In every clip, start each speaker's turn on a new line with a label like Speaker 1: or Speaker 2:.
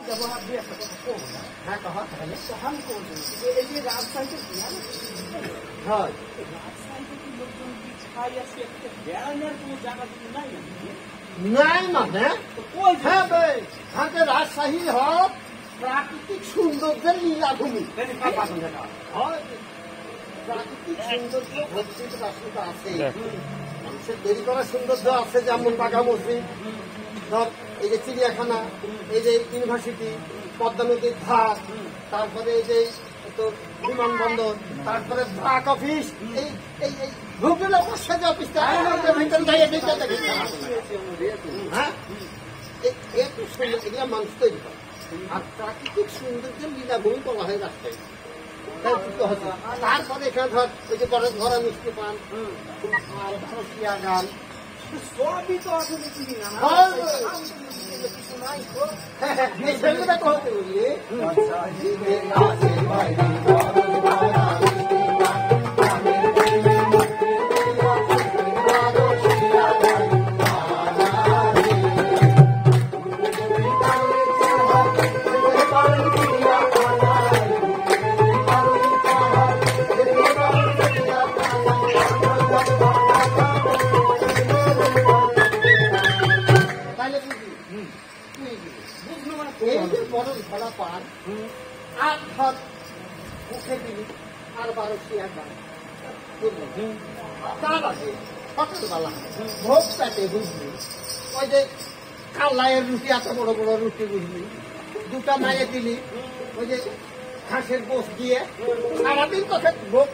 Speaker 1: ব্যবহার দিয়ে একটা কথা করবো না।
Speaker 2: হ্যাঁ কহ তাহলে
Speaker 1: আমি করবো এই যে রাজশাহীতে
Speaker 2: হয়
Speaker 1: রাজশাহীতে কি লোকজন কি ছাই আছে একটা বেড়ানোর কোনো জায়গা কিন্তু নাই
Speaker 2: নাই মানে
Speaker 1: তো কই
Speaker 2: হ্যাঁ ভাই হাতে রাজশাহী হোক প্রাকৃতিক সৌন্দর্যের লীলাভূমি হয় প্রাকৃতিক সৌন্দর্য ভর্তিত রাষ্ট্রটা আছে মানুষের তৈরি করা সৌন্দর্য আছে যেমন বাঘা মসজিদ ধর এই যে চিড়িয়াখানা এই যে ইউনিভার্সিটি পদ্মা নদীর ধার তারপরে এই যে তোর বিমানবন্দর তারপরে ব্রাক অফিস এই এই এই ভূগোল অবশ্যই যে অফিসটা হ্যাঁ একটু সুন্দর এগুলো মানুষ তৈরি করে আর প্রাকৃতিক সৌন্দর্যের লীলাভূমি বলা হয় রাস্তায় তারপরে এখানে ধর ওই যে বড় ধরা মিষ্টি পান আর ভারতীয় গান
Speaker 1: সবই তো আসলে চিনি না
Speaker 2: সেগুলো কহতে বললি এই যে বড় ধরা পান আর ধর মুখে দিলি আর 12 গান তার আছে সকালবেলা ভোগ পেটে বুঝলি ওই যে কালাইয়ের রুটি এত বড় বড় রুটি বুঝলি দুটা মায়ে দিলি ওই যে ঘাসের গোস দিয়ে সারাদিন তোকে ভোগ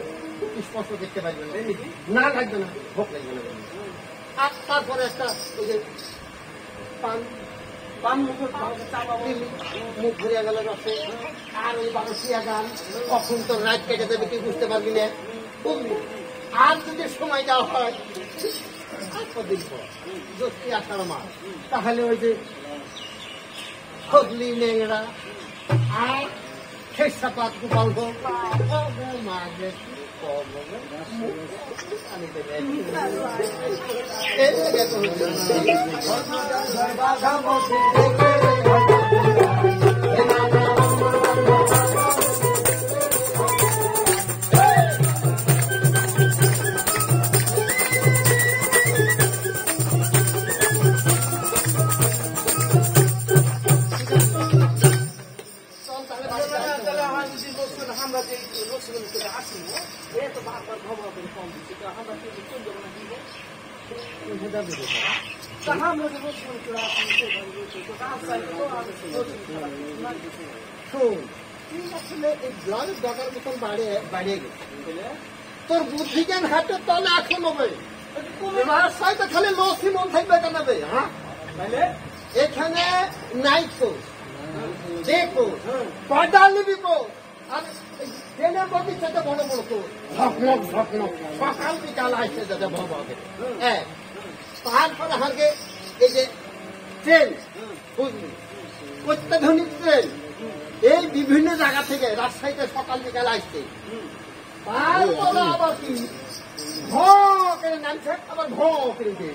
Speaker 2: স্পষ্ট দেখতে পারবে না লাগবে না ভোগ লাগবে না আর তারপরে একটা ওই যে পান মুখ ঘুরিয়া গেল রসে আর ওই 12 গান কখন তোর রাত কেটে দেবে তুই বুঝতে পারবি না বুঝলি আর যদি সময় দেওয়া হয় জ্যোতি আষাঢ় মাস তাহলে ওই যে ফজলি নেংড়া আর খেসাপাত গোপাল ভোগ মাঝে
Speaker 1: আমরা যে লোকসভা করে আসি এত বারবার ভবন করে কম দিচ্ছি আমরা কি চলবে না দিব আমরা যে লোকসভা করে আসি
Speaker 2: শোন তুই আসলে এই ব্লাডের দরকার মতন বাড়িয়ে গেছে তোর বুদ্ধি জ্ঞান হাতে তলে এখন হবে রাস্তায় তো খালি লসি মন থাকবে কেন হ্যাঁ
Speaker 1: তাহলে
Speaker 2: এখানে নাইট কোর্স ডে কোর্স পর্দার লিবি কোর্স আর ট্রেনের মধ্যে সেটা বড় বড় কোর্স ঝকমক ঝকমক সকাল বিকাল আসছে যাতে ভবাবে হ্যাঁ তারপরে হারকে এই যে ট্রেন বুঝলি অত্যাধুনিক ট্রেন এই বিভিন্ন জায়গা থেকে রাজশাহীতে সকাল বিকাল আসছে তারপরে আবার কি করে নামছে আবার করে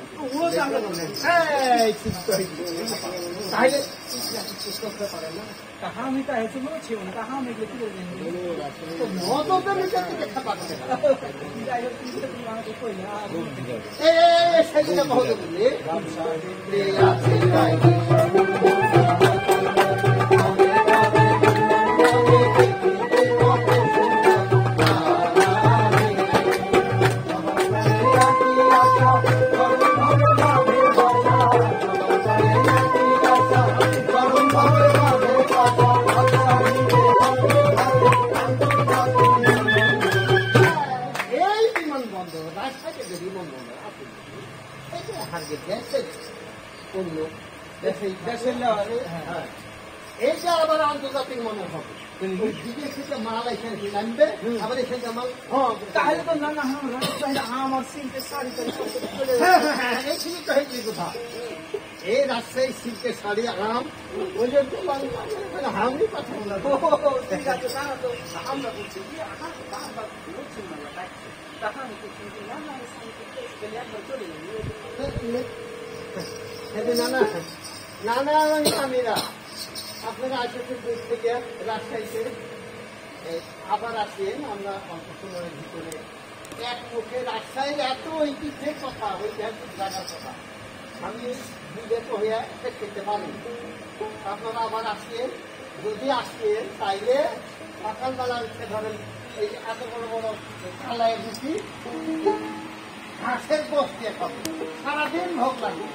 Speaker 2: তাহলে করতে পারে না
Speaker 1: আমি তো এসে মনে ছিল না আমি কি করবেন
Speaker 2: মদতের নিচে দেখা পাচ্ছে না সেদিনে বহুত বললি এইটা আবার আন্তর্জাতিক মনে হবে বিদেশ থেকে মাল এখানে নামবে আবার এখানে মাল
Speaker 1: তাহলে তো না না আমার সিল্কের শাড়ি
Speaker 2: এইখানে তো হয়েছে কথা এই রাজশাহী সিল্কের শাড়ি আম ওই যে হামই পাঠাবো না
Speaker 1: ঠিক আছে আমরা বলছি
Speaker 2: নানা নানা আমিরা আপনারা আসেছেন দূর থেকে রাজশাহীতে, আবার আসেন আমরা অল্প সময়ের ভিতরে এক মুখে রাজশাহীর এত ঐতিহ্যের কথা, ঐতিহাসিক জায়গার কথা আমি বিবেক হয়ে খেতে পারি। আপনারা আবার আসেন, যদি আসেন তাইলে সকালবেলা উঠে ধরেন এই এত বড় বড় কালাই রুটি ঘাসের বস দিয়ে খাবো, সারাদিন ভোগ লাগবে।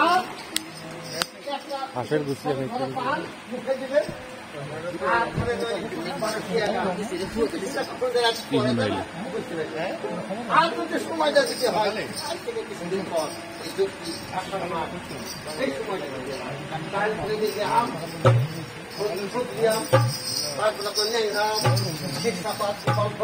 Speaker 2: আর
Speaker 3: হাঁসের গুছিয়ে
Speaker 2: পান মুখে দিবে, আর যদি সময়টা দিতে হয় আজ থেকে কিছুদিন পর এই সময়টা তারপরে দিকে আম তারপরে ন্যাংরাম শিক্ষাপাত কল্প